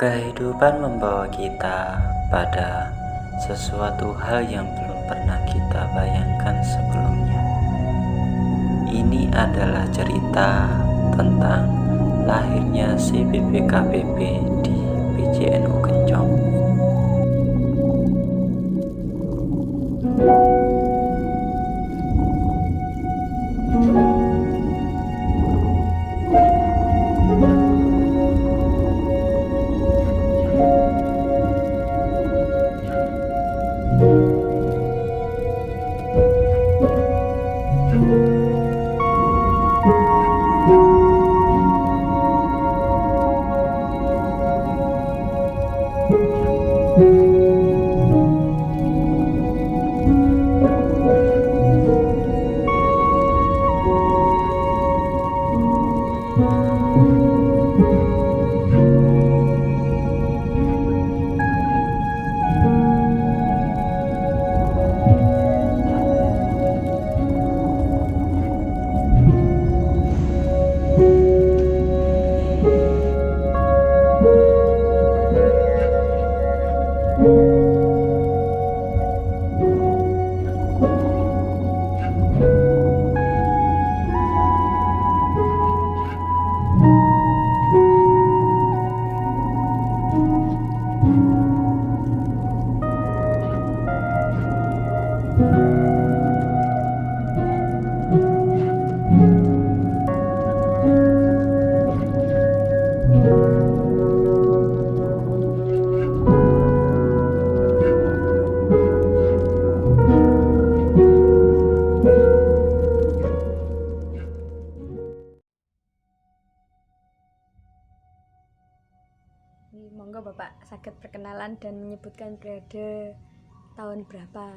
Kehidupan membawa kita pada sesuatu hal yang belum pernah kita bayangkan sebelumnya. Ini adalah cerita tentang lahirnya CBBKPP di PJNU Kencong. Monggo Bapak saged perkenalan dan menyebutkan periode tahun berapa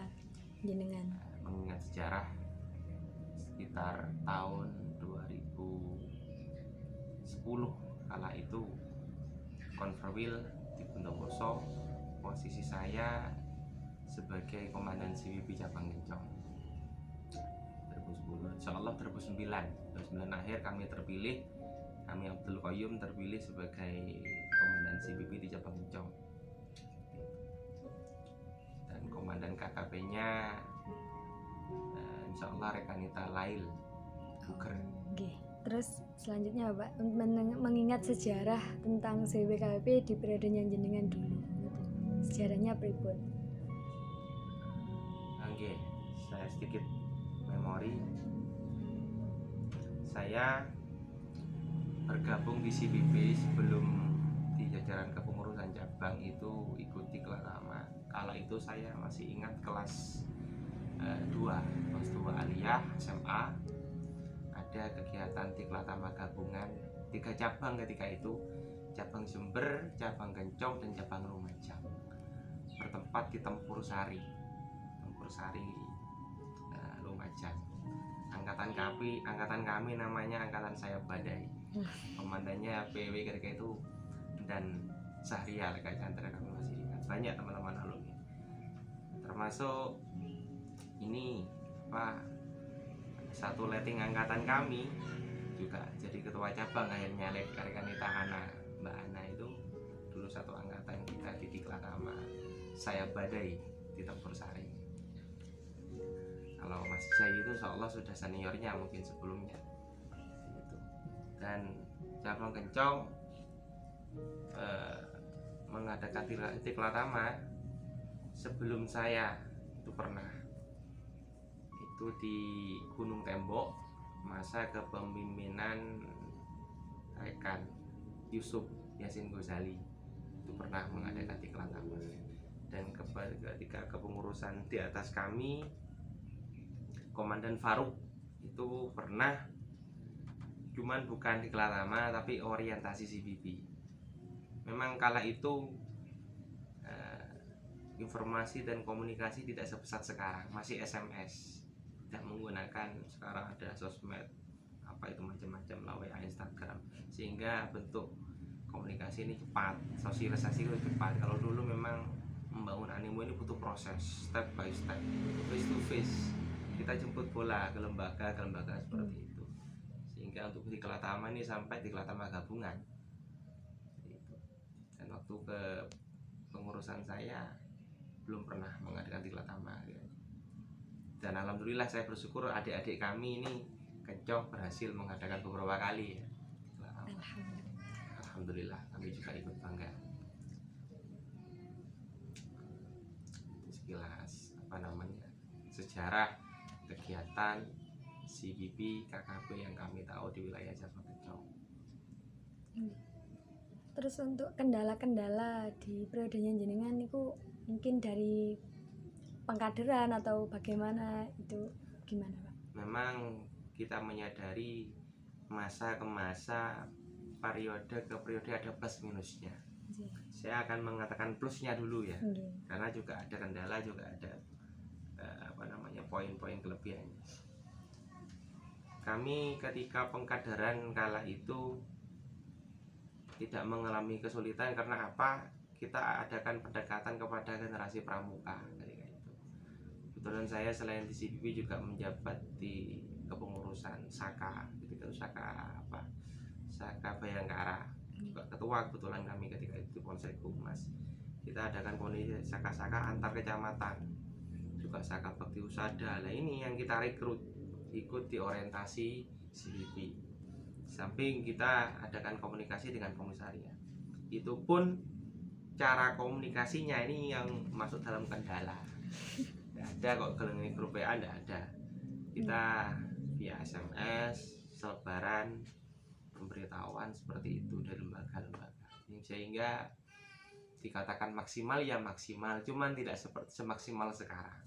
jenengan? Mengingat sejarah sekitar tahun 2010 kala itu konfirmil di Bondowoso, posisi saya sebagai komandan CWP cabang Kencong 2010. Insyaallah 2009 akhir kami terpilih, kami Abdul Qayyum terpilih sebagai komandan CWP di cabang Kencong, dan komandan KKP-nya insyaallah Rekanita Lail Buker. Terus selanjutnya Bapak, mengingat sejarah tentang CBKP di periodenya jenengan dulu, sejarahnya pripun? Oke, saya sedikit memori. Saya bergabung di CBP sebelum di jajaran kepengurusan cabang itu ikuti kelatama. Kala itu saya masih ingat kelas 2 aliyah SMA, ada kegiatan Tiklatama gabungan 3 cabang ketika itu, cabang Jember, cabang Kencong, dan cabang Lumajang, bertempat di Tempur Sari Lumajang. Angkatan kami namanya angkatan Saya Badai, komandannya PW ketika itu dan Syahrial Chandra, kami masih ingat. Banyak teman-teman alumni, termasuk ini satu letting angkatan kami juga jadi ketua cabang akhirnya, Rekanita Ana, Mbak Ana itu dulu satu angkatan kita di Tiklatama Saya Badai di Tempur Sari. Kalau Mas Jai itu seolah sudah seniornya mungkin sebelumnya gitu. Dan cabang Kencong mengadakan Tiklatama sebelum saya itu pernah itu di Gunung Tembok, masa kepemimpinan Rekan Yusuf Yasin Ghazali itu pernah mengadakan Tiklatama. Dan ketika kepengurusan di atas kami, Komandan Faruk itu pernah, cuman bukan Tiklatama tapi orientasi CBP. Memang kala itu informasi dan komunikasi tidak sepesat sekarang, masih SMS, tidak menggunakan sekarang ada sosmed apa itu macam-macam lah, WA, Instagram, sehingga bentuk komunikasi ini cepat, sosialisasi itu cepat. Kalau dulu memang membangun animo ini butuh proses, step by step, face to face, kita jemput bola ke lembaga seperti itu, sehingga untuk di Tiklatama ini sampai Tiklatama gabungan itu. Dan Dan waktu ke pengurusan saya belum pernah mengadakan tiklatama ya. Dan alhamdulillah saya bersyukur adik-adik kami ini Kencong berhasil mengadakan beberapa kali ya. Alhamdulillah kami juga ikut bangga. Sekilas sejarah kegiatan CBP KKP yang kami tahu di wilayah Jabal Kencong. Terus untuk kendala-kendala di periodenya jenengan itu mungkin dari pengkaderan atau bagaimana, itu gimana Pak? Memang kita menyadari masa ke masa, periode ke periode ada plus minusnya. Saya akan mengatakan plusnya dulu ya, karena juga ada kendala, juga ada poin-poin kelebihannya. Kami ketika pengkaderan kala itu tidak mengalami kesulitan karena apa? Kita adakan pendekatan kepada generasi pramuka ketika itu. Kebetulan saya selain di CBP juga menjabat di kepengurusan Saka, ketika itu Saka Bayangkara, juga ketua kebetulan kami ketika itu Polsek Humas. Kita adakan kondisi Saka-Saka antar kecamatan, juga Saka Bakti Usada. Nah ini yang kita rekrut ikut di orientasi CBP. Samping kita adakan komunikasi dengan komisariat, itu pun cara komunikasinya ini yang masuk dalam kendala. Tidak ada kok geleng grup WA, tidak ada. Kita via SMS, selebaran, pemberitahuan seperti itu dari lembaga-lembaga, sehingga dikatakan maksimal ya maksimal, cuman tidak seperti semaksimal sekarang.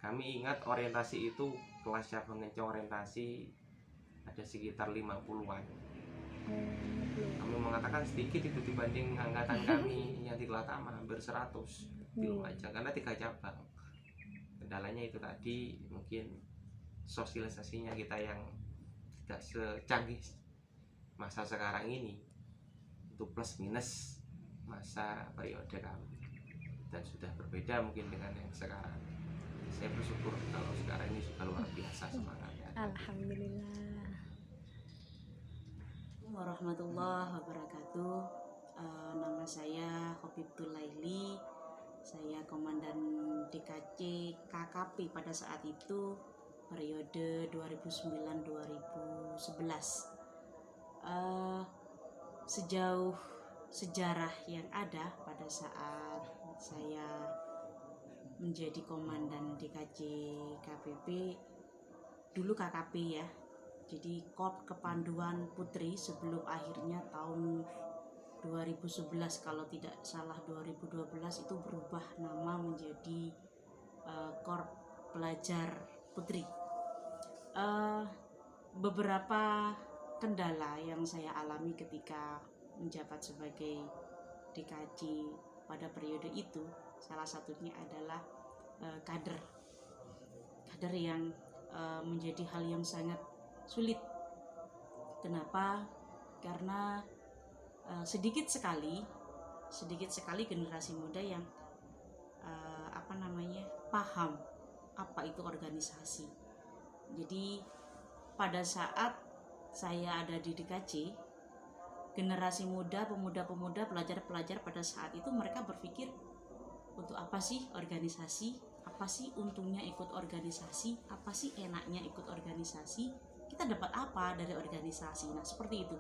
Kami ingat orientasi itu, kelas cabang Kencong orientasi ada sekitar 50-an. Kami mengatakan sedikit itu dibanding angkatan kami yang di Kelatama hampir 100 di Lumajang, karena 3 cabang. Kendalanya itu tadi, mungkin sosialisasinya kita yang tidak secanggih masa sekarang ini. Itu plus minus masa periode kami, dan sudah berbeda mungkin dengan yang sekarang. Saya bersyukur kalau sekarang ini sudah luar biasa semangatnya. Alhamdulillah. Warahmatullahi wabarakatuh. Nama saya Khobibtul Laili. Saya komandan DKC KKP pada saat itu periode 2009-2011. Sejauh sejarah yang ada pada saat saya menjadi komandan DKC KPP, dulu KKP ya, jadi Korps Kepanduan Putri, sebelum akhirnya tahun 2011 kalau tidak salah 2012 itu berubah nama menjadi Korps Pelajar Putri. Beberapa kendala yang saya alami ketika menjabat sebagai DKC pada periode itu, salah satunya adalah kader yang menjadi hal yang sangat sulit. Kenapa? Karena sedikit sekali generasi muda yang paham apa itu organisasi. Jadi pada saat saya ada di DKC, generasi muda, pemuda-pemuda, pelajar-pelajar pada saat itu mereka berpikir, untuk apa sih organisasi? Apa sih untungnya ikut organisasi? Apa sih enaknya ikut organisasi? Kita dapat apa dari organisasi? Nah, seperti itu.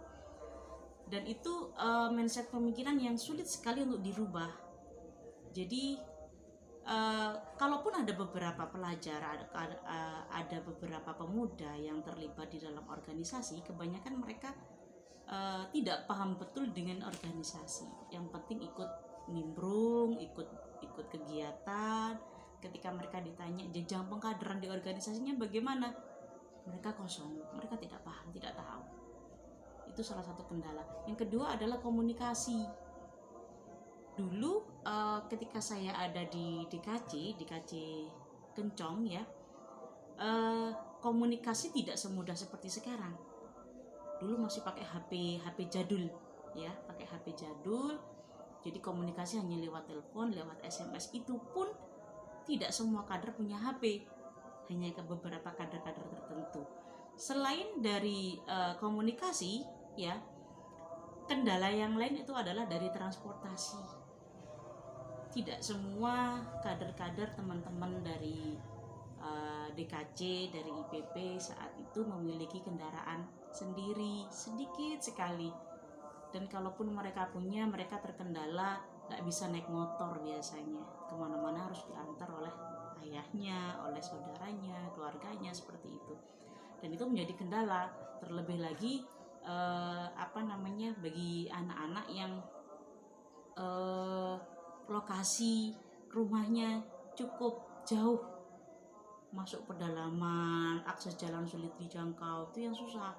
Dan itu mindset pemikiran yang sulit sekali untuk dirubah. Jadi kalaupun ada beberapa pelajar, ada beberapa pemuda yang terlibat di dalam organisasi, kebanyakan mereka tidak paham betul dengan organisasi. Yang penting ikut nimbrung, ikut kegiatan. Ketika mereka ditanya jenjang pengkaderan di organisasinya bagaimana, mereka kosong, mereka tidak paham, tidak tahu. Itu salah satu kendala. Yang kedua adalah komunikasi. Dulu ketika saya ada di DKC Kencong ya, komunikasi tidak semudah seperti sekarang. Dulu masih pakai HP jadul ya, pakai HP jadul. Jadi komunikasi hanya lewat telepon, lewat SMS. Itu pun tidak semua kader punya HP, hanya ke beberapa kader-kader tertentu. Selain dari komunikasi ya, kendala yang lain itu adalah dari transportasi. Tidak semua kader-kader teman-teman dari DKC, dari IPP saat itu memiliki kendaraan sendiri, sedikit sekali. Dan kalaupun mereka punya, mereka terkendala nggak bisa naik motor biasanya. Kemana-mana harus diantar oleh ayahnya, oleh saudaranya, keluarganya, seperti itu. Dan itu menjadi kendala, terlebih lagi bagi anak-anak yang lokasi rumahnya cukup jauh, masuk pedalaman, akses jalan sulit dijangkau, itu yang susah.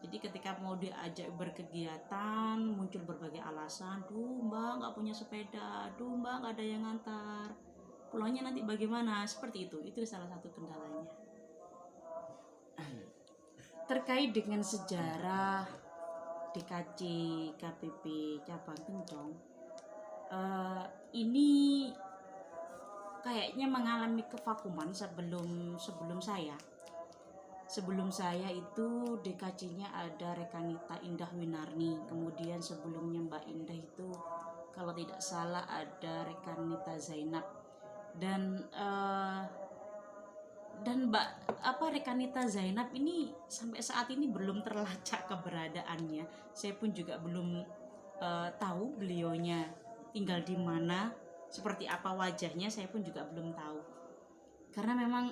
Jadi ketika mau diajak berkegiatan, muncul berbagai alasan, mbak nggak punya sepeda, mbak nggak ada yang ngantar, pulangnya nanti bagaimana, seperti itu salah satu kendalanya. Terkait dengan sejarah DKC KPP Cabang Kencong, ini kayaknya mengalami kevakuman sebelum saya. Sebelum saya itu DKC-nya ada Rekanita Indah Winarni, kemudian sebelumnya Mbak Indah itu kalau tidak salah ada Rekanita Zainab, dan Rekanita Zainab ini sampai saat ini belum terlacak keberadaannya. Saya pun juga belum tahu beliaunya tinggal di mana, seperti apa wajahnya, saya pun juga belum tahu. Karena memang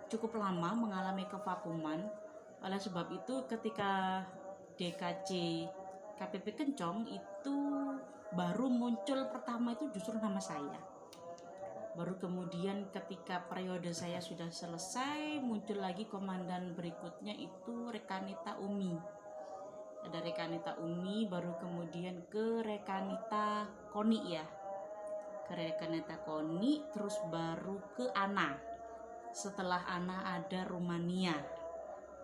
cukup lama mengalami kevakuman. Oleh sebab itu ketika DKC KPP Kencong itu baru muncul pertama itu justru nama saya. Baru kemudian ketika periode saya sudah selesai, muncul lagi komandan berikutnya itu Rekanita Umi. Ada Rekanita Umi, baru kemudian ke Rekanita Koni ya. Ke Rekanita Koni, terus baru ke Ana. Setelah Ana ada Rumania.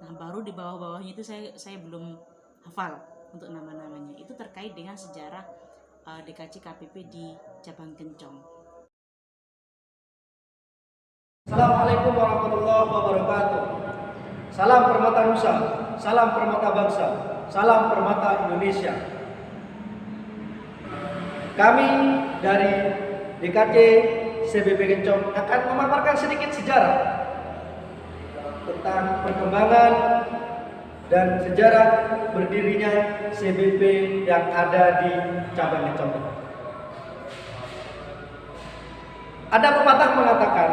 Nah, baru di bawah-bawahnya itu saya belum hafal untuk nama-namanya. Itu terkait dengan sejarah DKC KPP di Cabang Kencong. Assalamualaikum warahmatullahi wabarakatuh. Salam Permata Nusa, salam Permata Bangsa, salam Permata Indonesia. Kami dari DKC CBP Kencong akan memaparkan sedikit sejarah tentang perkembangan dan sejarah berdirinya CBP yang ada di Cabang Kencong. Ada pepatah mengatakan,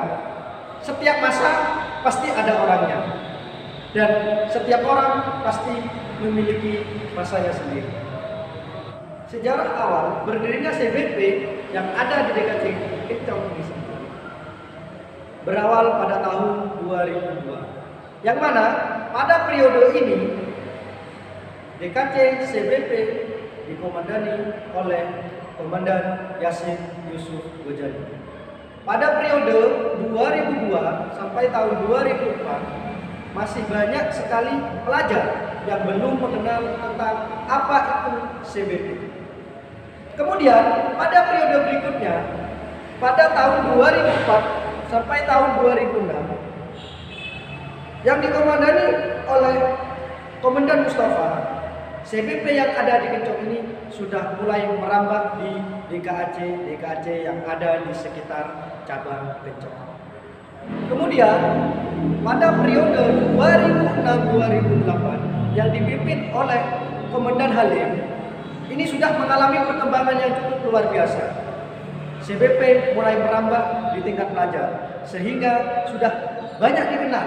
setiap masa pasti ada orangnya, dan setiap orang pasti memiliki masanya sendiri. Sejarah awal berdirinya CBP yang ada di DKC Kencong ini berawal pada tahun 2002, yang mana pada periode ini DKC CBP dikomandani oleh Komandan Yasin Yusuf Gojali. Pada periode 2002 sampai tahun 2004 masih banyak sekali pelajar yang belum mengenal tentang apa itu CBP. Kemudian pada periode berikutnya, pada tahun 2004 sampai tahun 2006 yang dikomandani oleh Komandan Mustafa, CBP yang ada di Kencong ini sudah mulai merambah di DKC yang ada di sekitar Cabang Kencong. Kemudian pada periode 2006-2008 yang dipimpin oleh Komandan Halim, ini sudah mengalami perkembangan yang cukup luar biasa. CBP mulai merambah di tingkat pelajar sehingga sudah banyak dikenal.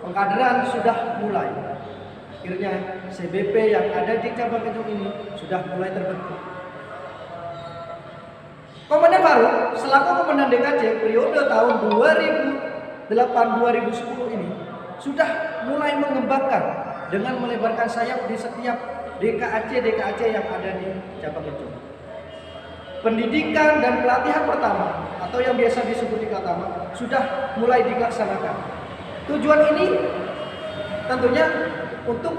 Pengkaderan sudah mulai. Akhirnya CBP yang ada di Cabang Kencong ini sudah mulai terbentuk. Komandan Faruk selaku Komandan DKC periode tahun 2008-2010 ini sudah mulai mengembangkan dengan melebarkan sayap di setiap DKAC yang ada di Cabang Kencong. Pendidikan dan pelatihan pertama atau yang biasa disebut Diklatama sudah mulai dilaksanakan. Tujuan ini tentunya untuk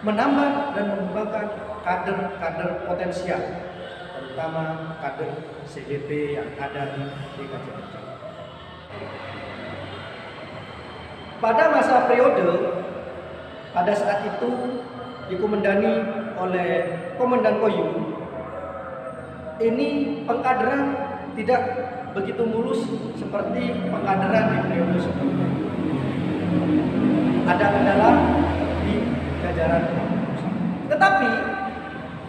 menambah dan mengembangkan kader-kader potensial, terutama kader CBP yang ada di DKC Kencong. Pada masa periode, pada saat itu dikomandani oleh Komandan Koyu, ini pengkaderan tidak begitu mulus seperti pengkaderan di periode sebelumnya. Ada kendala di jajaran.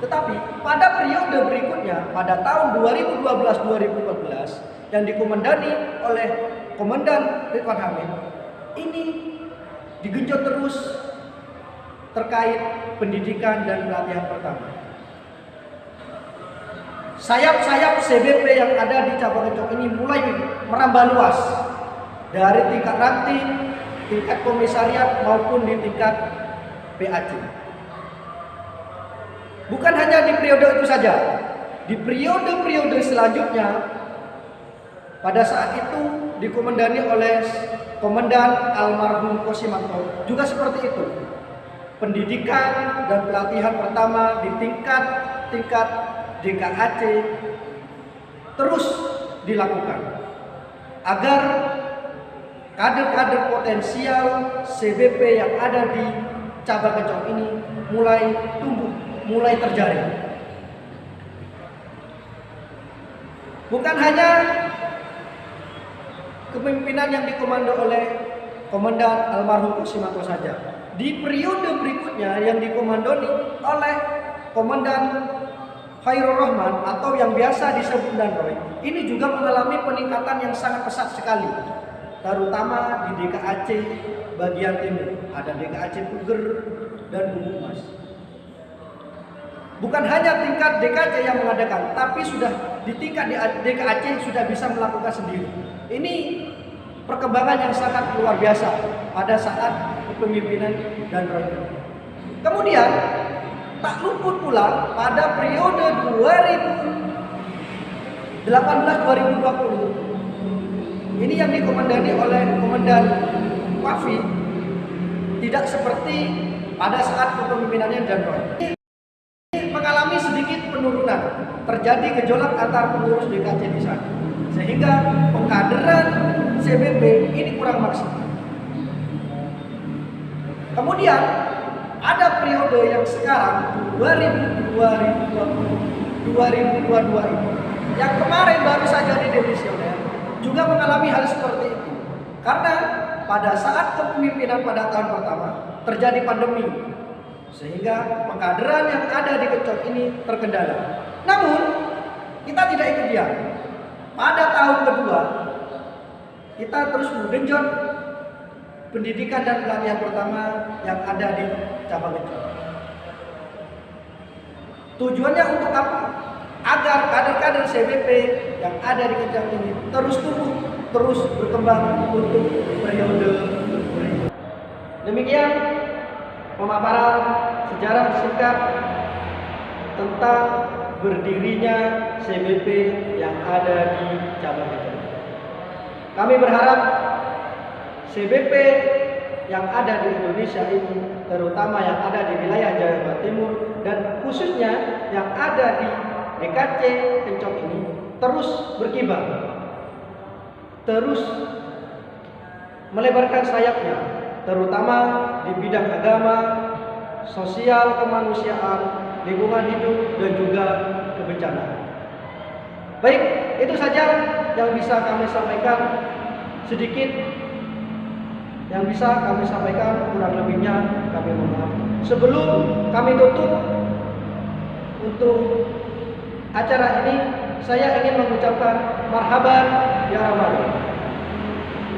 Tetapi pada periode berikutnya, pada tahun 2012-2014 yang dikomandani oleh Komandan Ridwan Hamid, ini digenjot terus terkait pendidikan dan pelatihan pertama. Sayap-sayap CBP yang ada di cabang Kencok ini mulai merambah luas dari tingkat ranting, tingkat komisariat maupun di tingkat PAC. Bukan hanya di periode itu saja, di periode-periode selanjutnya pada saat itu dikomandani oleh Komandan almarhum Kosimanto juga seperti itu. Pendidikan dan pelatihan pertama di tingkat DKAC terus dilakukan agar kader-kader potensial CBP yang ada di cabang Kencok ini mulai tumbuh, mulai terjaring. Bukan hanya kepemimpinan yang dikomando oleh Komandan almarhum Kosimanto saja. Di periode berikutnya yang dikomandoni oleh Komandan Khairul Rahman atau yang biasa disebut Dan Roy, ini juga mengalami peningkatan yang sangat pesat sekali, terutama di DKAC bagian timur. Ada DKAC Puger dan Bumumas. Bukan hanya tingkat DKAC yang mengadakan, tapi sudah di tingkat DKAC sudah bisa melakukan sendiri. Ini perkembangan yang sangat luar biasa pada saat kepemimpinan Dan Roy. Kemudian tak luput pula pada periode 2018-2020 ini yang dikomandani oleh Komandan Wafi, tidak seperti pada saat kepemimpinannya Dan Roy. Ini mengalami sedikit penurunan, terjadi gejolak antar pengurus DKC di sana, sehingga pengkaderan CBP ini kurang maksimal. Kemudian ada periode yang sekarang 2022 ini yang kemarin baru saja didemisioner juga mengalami hal seperti itu, karena pada saat kepemimpinan pada tahun pertama terjadi pandemi sehingga pengkaderan yang ada di Kencok ini terkendala. Namun kita tidak ikut diam. Pada tahun kedua kita terus menggenjot pendidikan dan pelatihan pertama yang ada di cabang Kencok. Tujuannya untuk apa? Agar kader-kader CBP yang ada di Kencok ini terus tumbuh, terus berkembang untuk periode berikutnya. Demikian pemaparan sejarah singkat tentang berdirinya CBP yang ada di cabang Kencok. Kami berharap CBP yang ada di Indonesia ini, terutama yang ada di wilayah Jawa Timur dan khususnya yang ada di DKC Kencok ini, terus berkibar, terus melebarkan sayapnya, terutama di bidang agama, sosial, kemanusiaan, lingkungan hidup, dan juga kebencanaan. Baik, itu saja yang bisa kami sampaikan, sedikit yang bisa kami sampaikan, kurang lebihnya kami mohon maaf. Sebelum kami tutup untuk acara ini, saya ingin mengucapkan marhaban ya Ramadan.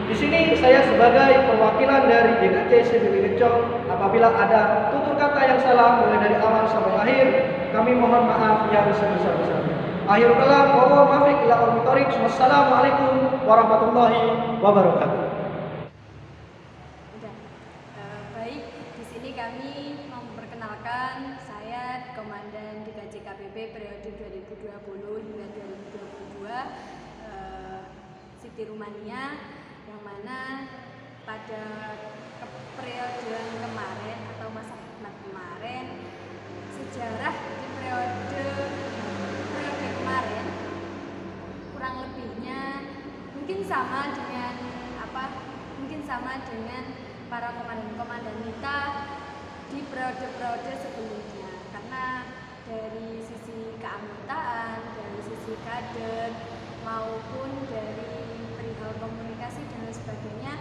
Di sini saya sebagai perwakilan dari DKC CBP Kencok, apabila ada tutur kata yang salah mulai dari awal sampai akhir, kami mohon maaf yang sebesar-besarnya. Akhirul kalam, wa muwaffiq ila aqwamit thoriq. Wassalamualaikum warahmatullahi wabarakatuh. Baik, di sini kami memperkenalkan saya Komandan DKC KPP periode 2020 hingga 2022, Siti Rumania, yang mana pada periode kemarin atau masa khidmat kemarin, sejarah di periode kemarin kurang lebihnya mungkin sama dengan para komandan-komandan kita di periode-periode sebelumnya, karena dari sisi keanggotaan, dari sisi kader, maupun dari perihal komunikasi dan lain sebagainya,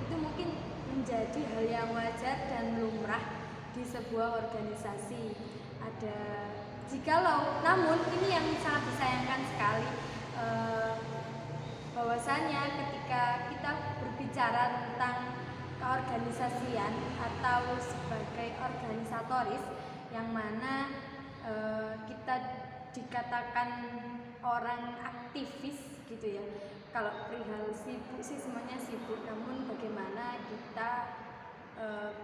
itu mungkin menjadi hal yang wajar dan lumrah di sebuah organisasi. Namun ini yang sangat disayangkan sekali, bahwasanya ketika kita berbicara tentang keorganisasian atau sebagai organisatoris, yang mana kita dikatakan orang aktivis gitu ya. Kalau perihal sibuk sih semuanya sibuk, namun bagaimana kita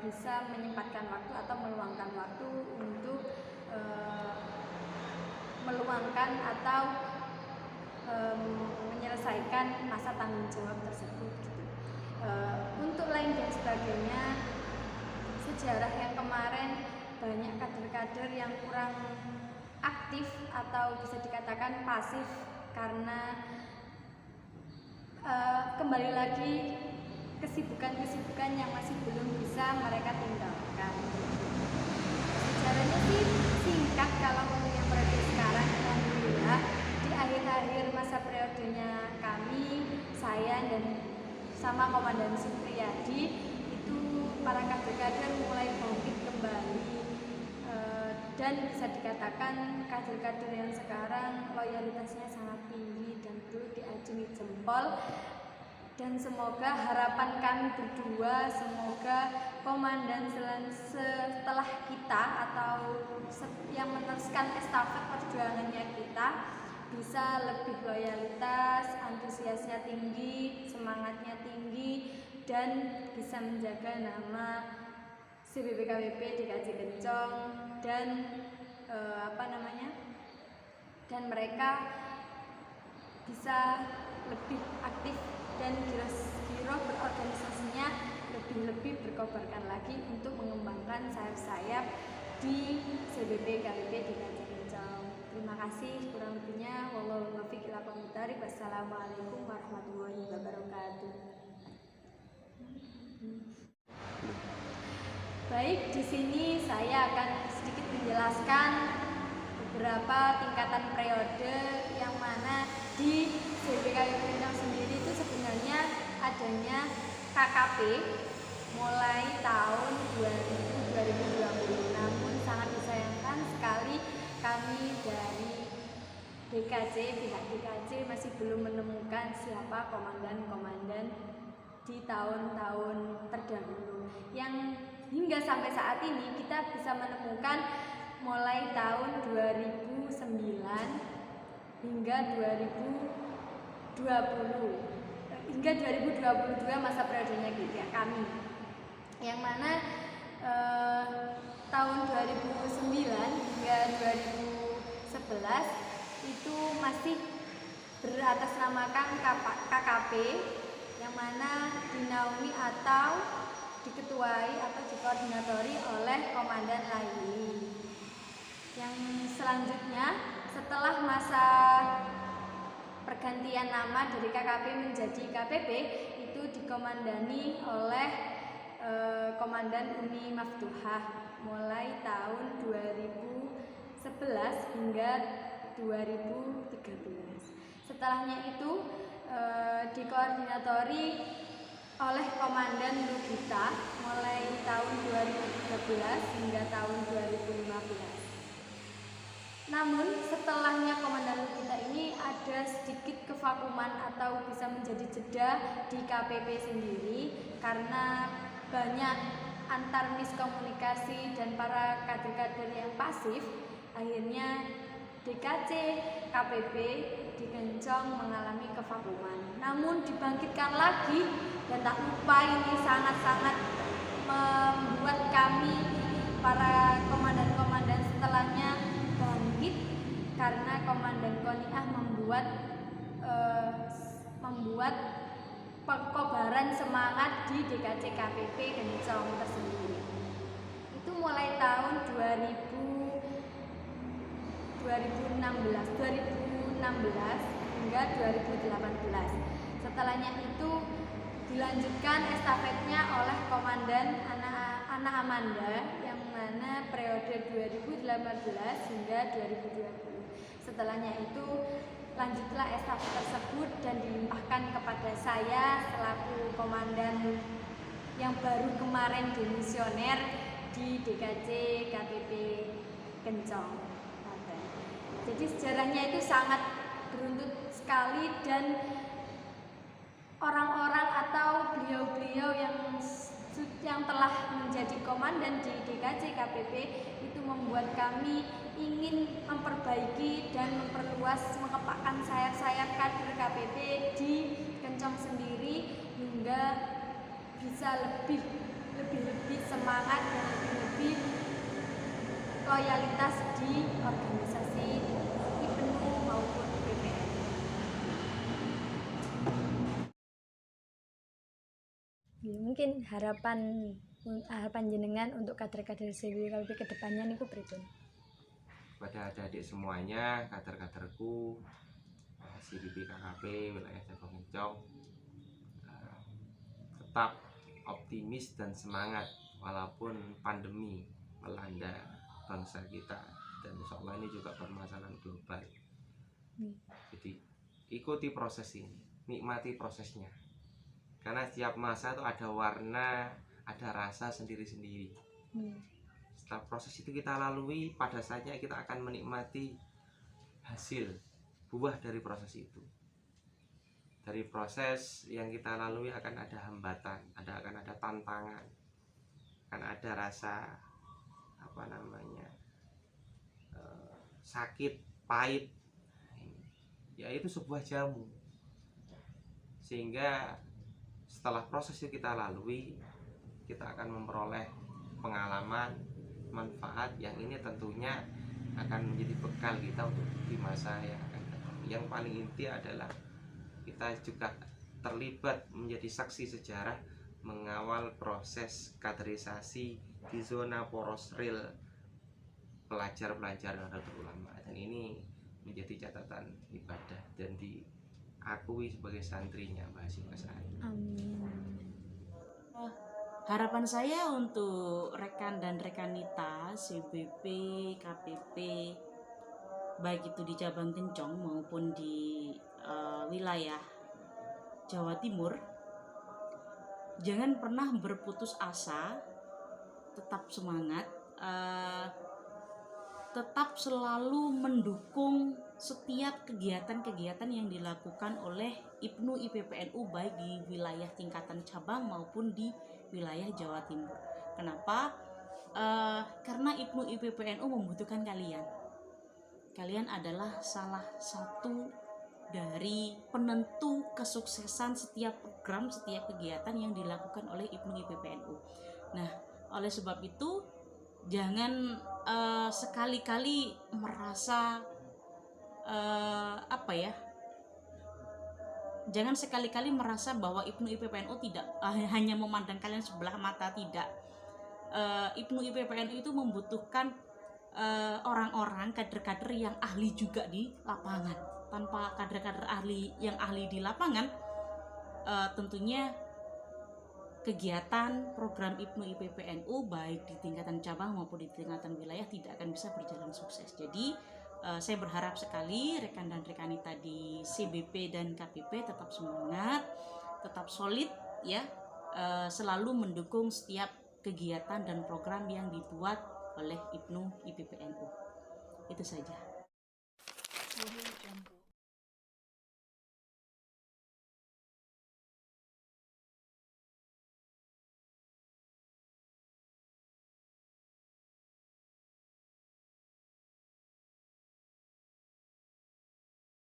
bisa menyempatkan waktu atau meluangkan waktu untuk meluangkan atau menyelesaikan masa tanggung jawab tersebut gitu. Untuk lain dan sebagainya, sejarah yang kemarin banyak kader-kader yang kurang aktif atau bisa dikatakan pasif karena kembali lagi kesibukan-kesibukan yang masih belum bisa mereka tinggalkan. Sejarahnya sih singkat kalau untuk yang periode sekarang, alhamdulillah di akhir-akhir masa periodenya kami, saya dan sama Komandan Supriyadi, itu para kader-kader mulai bangkit kembali, dan bisa dikatakan kader-kader yang sekarang loyalitasnya sangat tinggi dan perlu diacungi jempol. Dan semoga harapan kami berdua, semoga komandan setelah kita atau yang meneruskan estafet perjuangannya kita bisa lebih loyalitas, antusiasnya tinggi, semangatnya tinggi, dan bisa menjaga nama CBPKWP DKJ Kencong dan dan mereka bisa lebih aktif dan giroh berorganisasinya lebih berkobarkan lagi untuk mengembangkan sayap-sayap di CBPKWP DKJ Kencong. Terima kasih, kurang lebihnya wallahul muwaffiq ila aqwamit thoriq. Wassalamualaikum warahmatullahi wabarakatuh. Baik, di sini saya akan sedikit menjelaskan beberapa tingkatan periode yang mana di CBPKWP Kencong sendiri itu sebenarnya adanya KKP mulai tahun 2020. Namun sangat disayangkan sekali kami dari pihak DKJ masih belum menemukan siapa komandan-komandan di tahun-tahun terdahulu, yang hingga sampai saat ini kita bisa menemukan mulai tahun 2009 hingga 2022 masa periodenya kita kami, yang mana tahun 2009 hingga 2011 itu masih beratasnamakan KKP, yang mana dinaungi atau diketuai atau dikoordinatori oleh Komandan Laili. Yang selanjutnya setelah masa pergantian nama dari KKP menjadi KPP itu dikomandani oleh Komandan Uni Maftuhah mulai tahun 2011 hingga 2013. Setelahnya itu dikoordinatori oleh Komandan Lugita mulai tahun 2013 hingga tahun 2015. Namun setelahnya Komandan Lugita ini ada sedikit kevakuman atau bisa menjadi jeda di KPP sendiri karena banyak antar miskomunikasi dan para kader-kader yang pasif. Akhirnya DKC KPP di Kencong mengalami kevakuman. Namun dibangkitkan lagi, dan tak lupa ini sangat-sangat membuat kami para komandan-komandan setelahnya bangkit karena Komandan Koniah membuat pekobaran semangat di DKC KPP Kencong tersendiri. Itu mulai tahun 2016 hingga 2018. Setelahnya itu dilanjutkan estafetnya oleh Komandan Ana Amanda, yang mana periode 2018 hingga 2020. Setelahnya itu lanjutlah estafet tersebut dan dilimpahkan kepada saya selaku komandan yang baru kemarin demisioner di DKC KPP Kencong. Jadi sejarahnya itu sangat beruntut sekali dan orang-orang atau beliau-beliau yang telah menjadi komandan di DKC KPP itu membuat kami ingin memperbaiki dan memperluas, mengepakkan sayap-sayap kader KPP di Kencong sendiri hingga bisa lebih semangat dan lebih loyalitas di organisasi IPNU maupun IPPN. Mungkin harapan jenengan untuk kader-kader CBKP ke depannya niku pripun? Pada adik-adik semuanya, kader-kaderku CBP KKP wilayah Cabang Kencong, tetap optimis dan semangat walaupun pandemi melanda bangsa kita, dan insya Allah ini juga permasalahan global. Jadi ikuti proses ini, nikmati prosesnya, karena setiap masa itu ada warna, ada rasa sendiri-sendiri. Setelah proses itu kita lalui, pada saatnya kita akan menikmati hasil buah dari proses itu. Dari proses yang kita lalui akan ada hambatan, akan ada tantangan, akan ada rasa sakit, pahit. Ya itu sebuah jamu. Sehingga setelah proses itu kita lalui, kita akan memperoleh pengalaman, manfaat yang ini tentunya akan menjadi bekal kita untuk di masa yang akan datang. Yang paling inti adalah kita juga terlibat menjadi saksi sejarah mengawal proses kaderisasi di zona poros real pelajar-pelajar Nahdlatul Ulama, dan ini menjadi catatan ibadah dan diakui sebagai santrinya Mbak Hasyim Asy'ari. Amin. Harapan saya untuk rekan dan rekanita CBP, KPP, baik itu di Cabang Kencong maupun di wilayah Jawa Timur, jangan pernah berputus asa, tetap semangat, tetap selalu mendukung setiap kegiatan-kegiatan yang dilakukan oleh IPNU IPPNU baik di wilayah tingkatan cabang maupun di wilayah Jawa Timur. Kenapa? Karena IPNU IPPNU membutuhkan kalian. Kalian adalah salah satu dari penentu kesuksesan setiap program, setiap kegiatan yang dilakukan oleh IPNU IPPNU. Nah, oleh sebab itu jangan sekali-kali merasa jangan sekali-kali merasa bahwa IPNU IPPNU tidak hanya memandang kalian sebelah mata, tidak. IPNU IPPNU itu membutuhkan orang-orang, kader-kader yang ahli juga di lapangan. Tanpa kader-kader yang ahli di lapangan, tentunya kegiatan program IPNU IPPNU baik di tingkatan cabang maupun di tingkatan wilayah tidak akan bisa berjalan sukses. Jadi saya berharap sekali rekan dan rekanita di CBP dan KPP tetap semangat, tetap solid ya, selalu mendukung setiap kegiatan dan program yang dibuat oleh IPNU IPPNU. Itu saja.